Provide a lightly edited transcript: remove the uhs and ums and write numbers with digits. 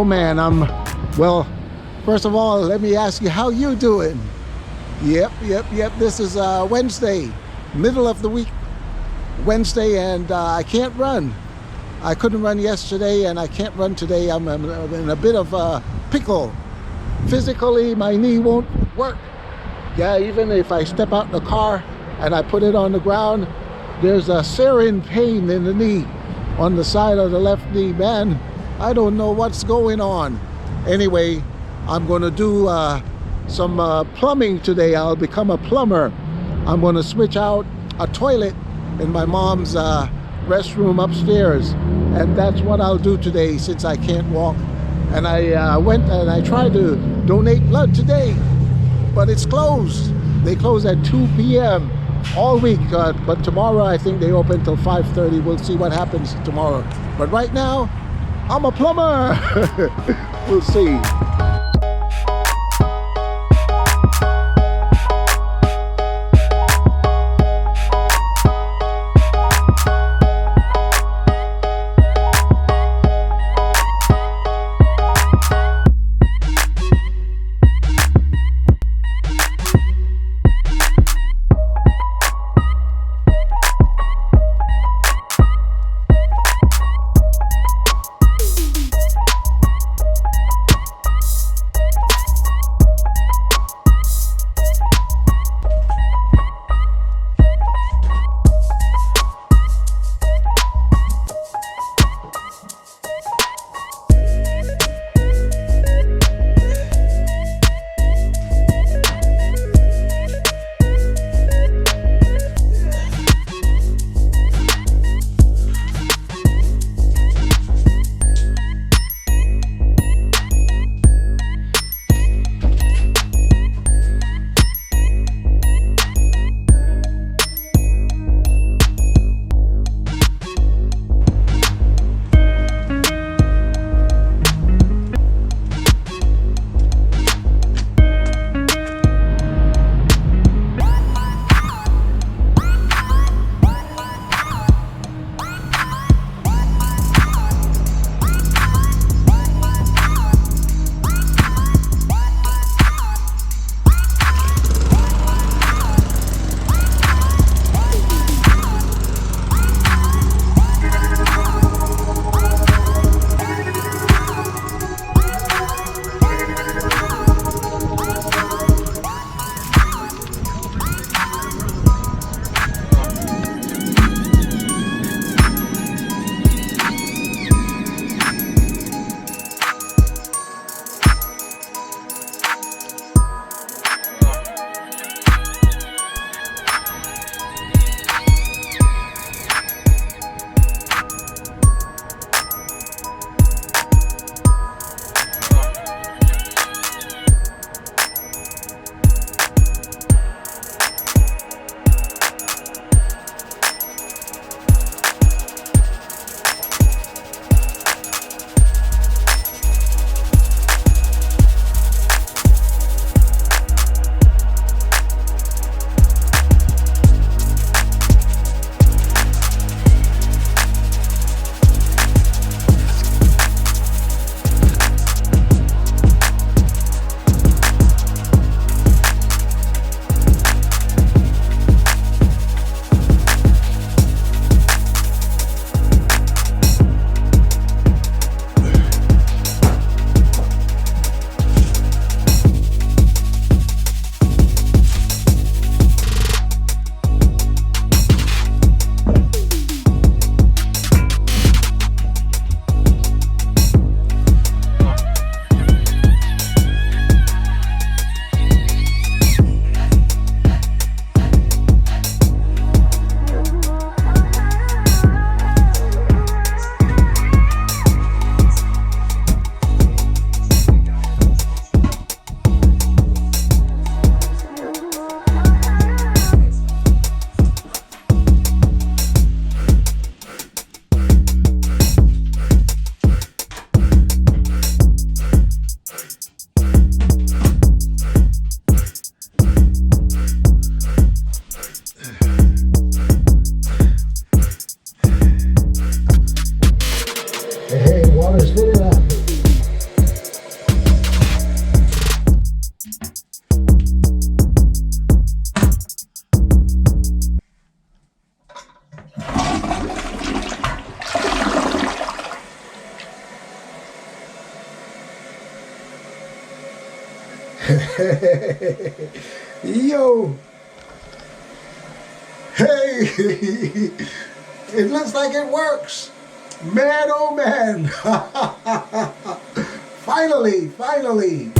man. Well, first of all, let me ask you, how you doing? Yep. This is Wednesday, middle of the week, Wednesday, and I can't run. I couldn't run yesterday, and I can't run today. I'm in a bit of a pickle. Physically, my knee won't work. Yeah, even if I step out the car and I put it on the ground, there's a searing pain in the knee, on the side of the left knee. Man, I don't know what's going on. Anyway, I'm going to do some plumbing today. I'll become a plumber. I'm going to switch out a toilet in my mom's restroom upstairs, and that's what I'll do today since I can't walk. And I went and I tried to donate blood today, but it's closed. They close at 2 p.m. all week, but tomorrow I think they open till 5:30. We'll see what happens tomorrow. But right now, I'm a plumber. We'll see. Yo, hey, it looks like it works. Man, oh man. Finally.